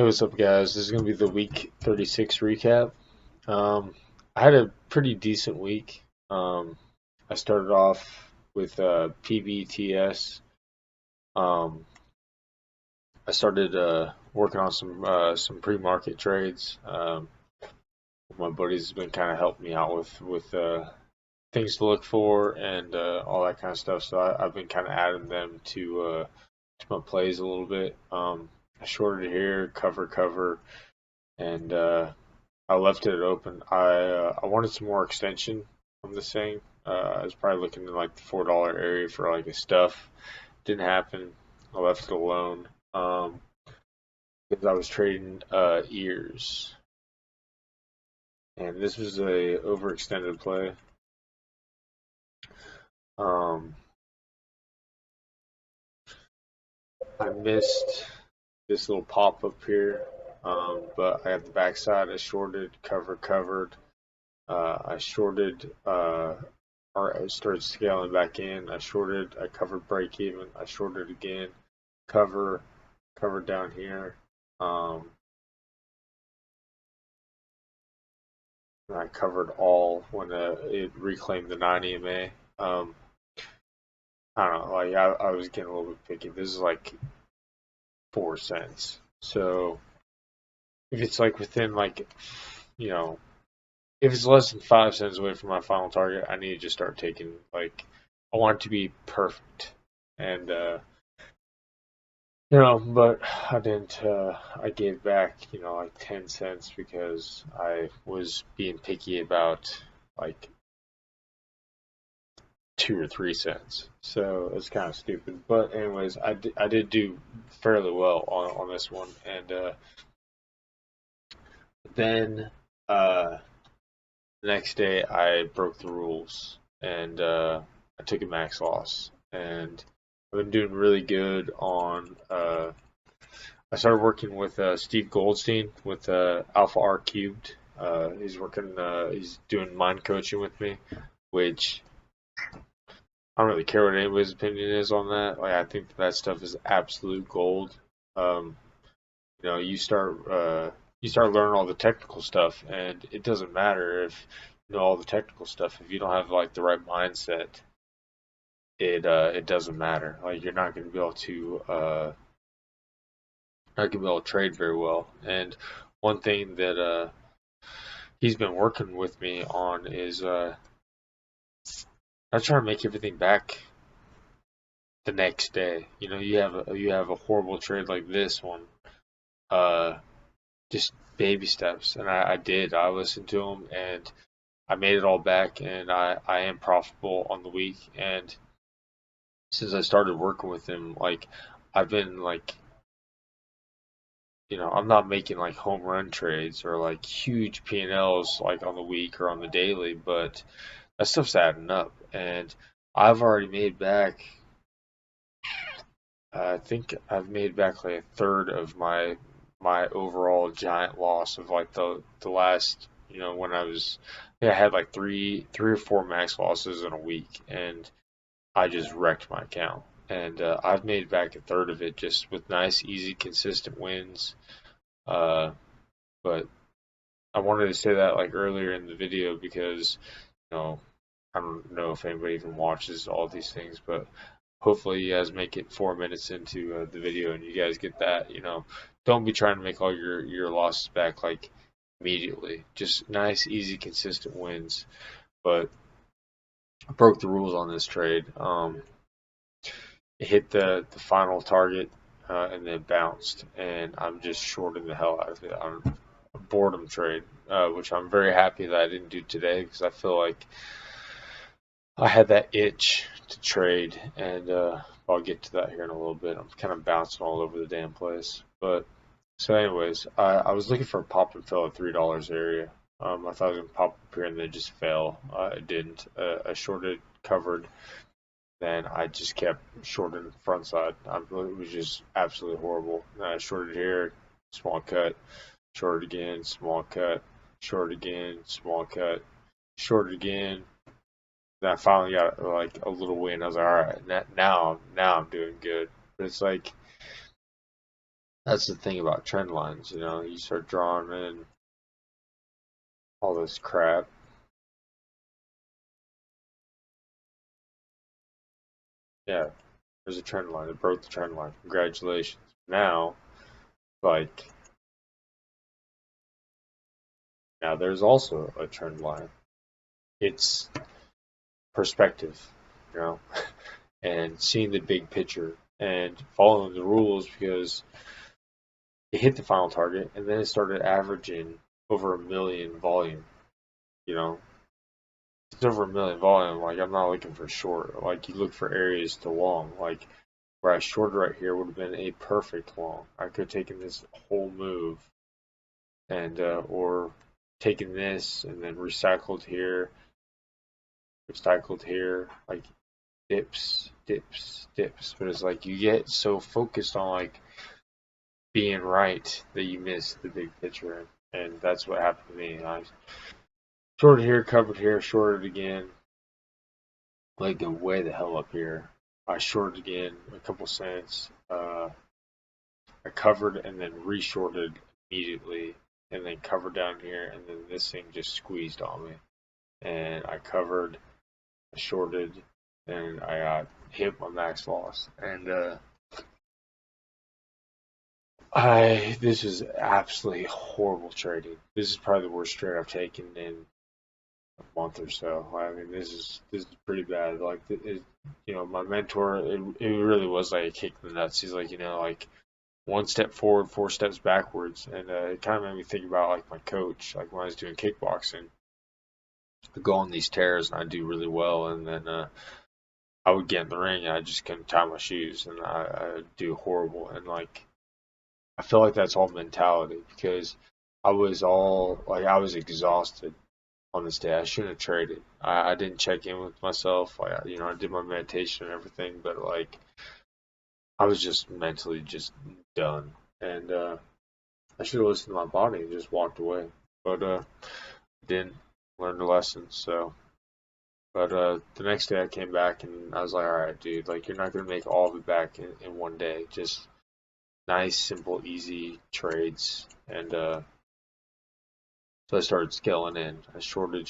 Hey, what's up, guys? This is going to be the week 36 recap. I had a pretty decent week. I started off with PBTS. Um, I started working on some pre-market trades. My buddies have been kind of helping me out with things to look for and all that kind of stuff. So I've been kind of adding them to my plays a little bit. I shorted here, cover, and I left it open. I wanted some more extension from this thing. I was probably looking in like the $4 area for like a stuff. Didn't happen. I left it alone. Because I was trading ears, and this was a overextended play. Um, I missed this little pop up here, but I had the backside. I shorted, covered. I shorted or I started scaling back in. I shorted, I covered break even, I shorted again, covered down here. And I covered all when it reclaimed the 9 EMA. I don't know, like I was getting a little bit picky. This is like 4 cents. So if it's like within like, you know, if it's less than 5 cents away from my final target, I need to just start taking like, I want it to be perfect. And but I didn't. I gave back, like 10 cents because I was being picky about like 2 or 3 cents. So it's kind of stupid. But anyways, I did do fairly well on this one, and then uh, the next day I broke the rules and I took a max loss, and I've been doing really good on. I started working with Steve Goldstein with Alpha R Cubed. He's working. He's doing mind coaching with me, which I don't really care what anybody's opinion is on that. Like, I think that stuff is absolute gold. Um, you start learning all the technical stuff, and it doesn't matter if you know all the technical stuff. If you don't have like the right mindset, it doesn't matter. Like, you're not going to be able to not going to be able to trade very well. And one thing that he's been working with me on is not trying to make everything back the next day. You have a horrible trade like this one. Uh, just baby steps, and I did. I listened to him, and I made it all back, and I am profitable on the week. And since I started working with him, like I've been like, I'm not making like home run trades or like huge P&Ls like on the week or on the daily, but that stuff's adding up, and I've already made back. I think I've made back like a third of my overall giant loss of like the last, when I had like three or four max losses in a week, and I just wrecked my account. And I've made back a third of it just with nice, easy, consistent wins. Uh, but I wanted to say that like earlier in the video because, you know, I don't know if anybody even watches all these things, but hopefully you guys make it 4 minutes into the video and you guys get that. Don't be trying to make all your losses back like immediately. Just nice, easy, consistent wins. But I broke the rules on this trade. It hit the final target and then bounced, and I'm just shorting the hell out of it. I'm a boredom trade, which I'm very happy that I didn't do today because I feel like I had that itch to trade, and I'll get to that here in a little bit. I'm kind of bouncing all over the damn place. But so, anyways, I was looking for a pop and fill at $3 area. I thought it was gonna pop up here and then just fell. It didn't. I shorted, covered, then I just kept shorting the front side. It was just absolutely horrible. I shorted here, small cut, shorted again, small cut, shorted again, small cut, shorted again. Then I finally got like a little win. I was like, all right, now I'm doing good. But it's like that's the thing about trend lines, you start drawing in all this crap. Yeah, there's a trend line. It broke the trend line. Congratulations. Now, like, now there's also a trend line. It's perspective, you know, and seeing the big picture and following the rules because it hit the final target and then it started averaging over 1 million volume, you know. It's over 1 million volume. Like, I'm not looking for short. Like, you look for areas to long. Like, where I shorted right here would have been a perfect long. I could have taken this whole move and or taken this and then recycled here, like dips, dips, dips. But it's like you get so focused on like being right that you miss the big picture, and that's what happened to me. I shorted here, covered here, shorted again, like go way the hell up here. I shorted again a couple cents. I covered and then reshorted immediately, and then covered down here, and then this thing just squeezed on me, and I covered, I shorted, and I got hit my max loss, and I this is absolutely horrible trading. This is probably the worst trade I've taken in a month or so. I mean, this is pretty bad. Like, my mentor, it really was like a kick in the nuts. He's like, like one step forward, four steps backwards, and it kind of made me think about like my coach, like when I was doing kickboxing. I go on these tears and I do really well, and then I would get in the ring and I just couldn't tie my shoes, and I do horrible. And like I feel like that's all mentality because I was exhausted on this day. I shouldn't have traded. I didn't check in with myself. I did my meditation and everything, but like I was just mentally just done, and I should have listened to my body and just walked away, but didn't learn the lesson. So, but the next day I came back and I was like, all right, dude, like you're not gonna make all of it back in one day. Just nice, simple, easy trades, and so I started scaling in. I shorted,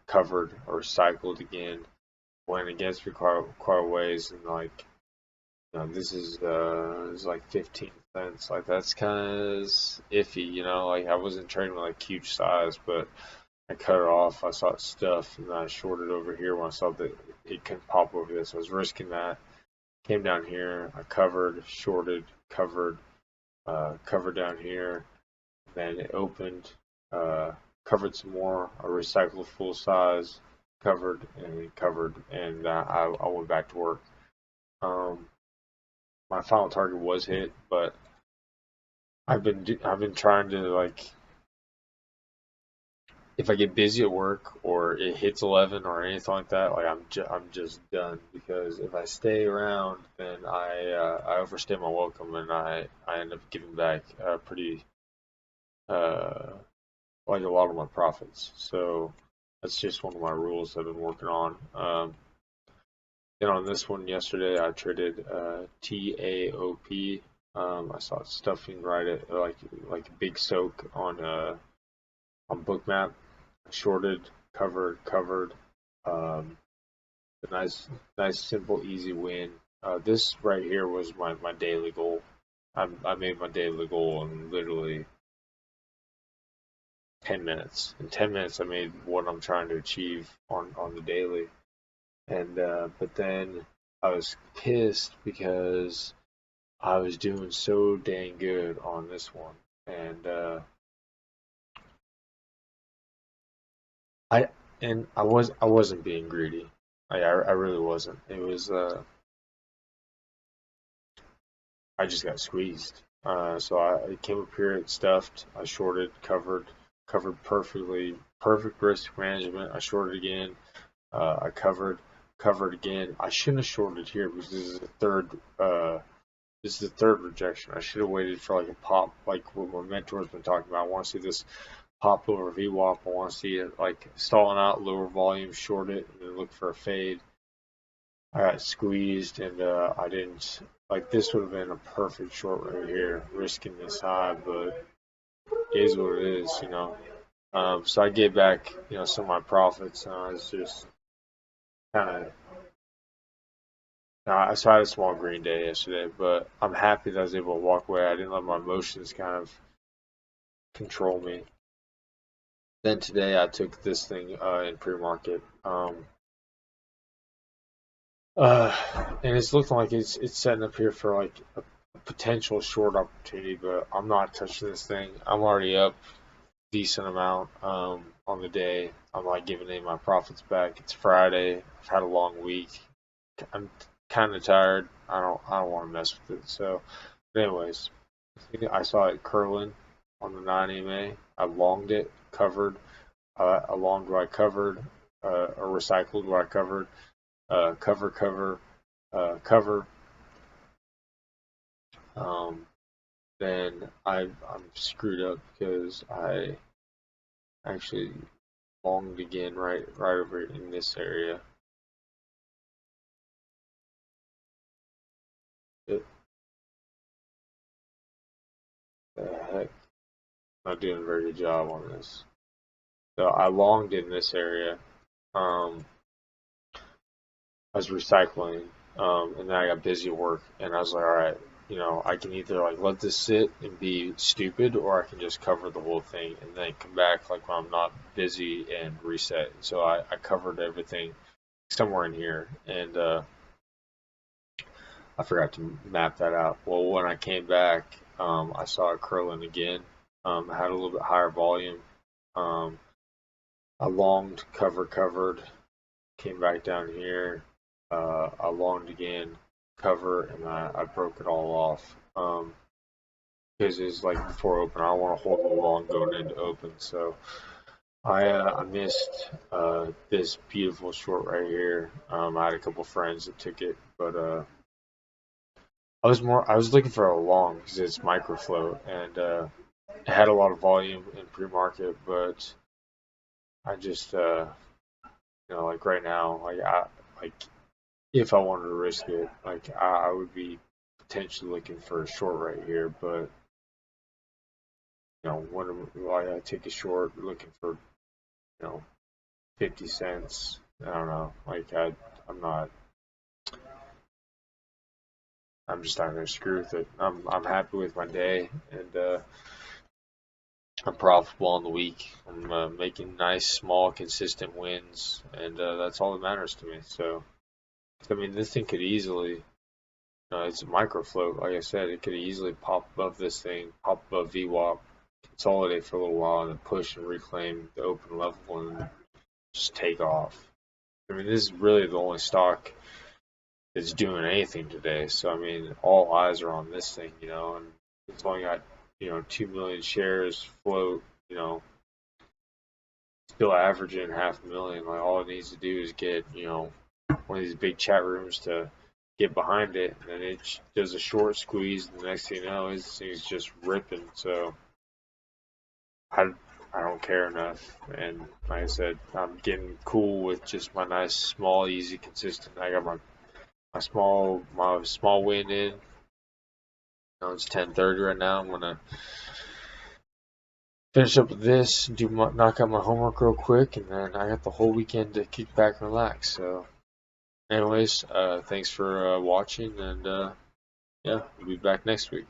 covered or cycled again. Went against me quite a ways, and like this is like 15 cents. Like that's kind of iffy, Like I wasn't trading with like huge size, but I cut it off. I saw it stuff, and then I shorted over here when I saw that it couldn't pop over this. I was risking that. Came down here. I covered, shorted, covered down here. Then it opened, covered some more. I recycled full size, covered, and I went back to work. Um, my final target was hit, but I've been trying to like if I get busy at work or it hits 11 or anything like that, like I'm just done because if I stay around, then I overstay my welcome and I end up giving back pretty uh like a lot of my profits. So that's just one of my rules I've been working on. Then on this one yesterday, I traded TAOP. I saw it stuffing right at like a big soak on Bookmap. I shorted, covered. Um, a nice, simple, easy win. This right here was my daily goal. I made my daily goal in literally 10 minutes. In 10 minutes, I made what I'm trying to achieve on the daily. And but then I was pissed because I was doing so dang good on this one, and I I wasn't being greedy. I really wasn't. It was I just got squeezed. So I came up here, it stuffed. I shorted, covered perfectly, perfect risk management. I shorted again. I covered again. I shouldn't have shorted here because this is the third rejection. I should have waited for like a pop, like what my mentor's been talking about. I want to see this pop over VWAP. I want to see it like stalling out, lower volume, short it, and then look for a fade. I got squeezed, and I didn't like this. Would have been a perfect short right here, risking this high, but it is what it is, you know. So I gave back, you know, some of my profits, and I was just kind of. So I had a small green day yesterday, but I'm happy that I was able to walk away. I didn't let my emotions kind of control me. Then today I took this thing in pre-market, uh, and it's looking like it's setting up here for like a potential short opportunity, but I'm not touching this thing. I'm already up decent amount on the day. I'm like giving any of my profits back. It's Friday. I've had a long week. I'm kind of tired. I don't want to mess with it. So, but anyways, I saw it curling on the 9 EMA. I longed it, covered. I longed where I covered, or recycled where I covered. Cover, cover. Um, then I'm screwed up because I actually longed again right over in this area. It, the heck, not doing a very good job on this. So I longed in this area. Um, I was recycling, and then I got busy at work, and I was like, all right, you know, I can either like let this sit and be stupid, or I can just cover the whole thing and then come back like when I'm not busy and reset. So I covered everything somewhere in here, and I forgot to map that out. Well, when I came back, I saw it curling again. I had a little bit higher volume. Um, I longed, covered, came back down here. I longed again, cover, and I broke it all off. Because it's like before open, I don't want to hold the long going into open. So I missed this beautiful short right here. I had a couple friends that took it, but I was looking for a long because it's micro float and it had a lot of volume in pre-market, but I just you know like right now like if I wanted to risk it, like I would be potentially looking for a short right here, but you know when I take a short looking for you know 50 cents, I don't know, like I'm not. I'm just not gonna screw with it. I'm happy with my day, and I'm profitable on the week. I'm making nice, small, consistent wins, and that's all that matters to me. So, I mean, this thing could easily, it's a micro float. Like I said, it could easily pop above this thing, pop above VWAP, consolidate for a little while, and then push and reclaim the open level and just take off. I mean, this is really the only stock that's doing anything today. So, I mean, all eyes are on this thing, and it's only got, 2 million shares float, still averaging 500,000. Like all it needs to do is get one of these big chat rooms to get behind it, and then it does a short squeeze. And the next thing you know, this thing's just ripping. So I I don't care enough. And like I said, I'm getting cool with just my nice, small, easy, consistent. I got my small win in. It's 10:30 right now. I'm gonna finish up with this, knock out my homework real quick, and then I got the whole weekend to kick back and relax. So, anyways, thanks for watching, and yeah, we'll be back next week.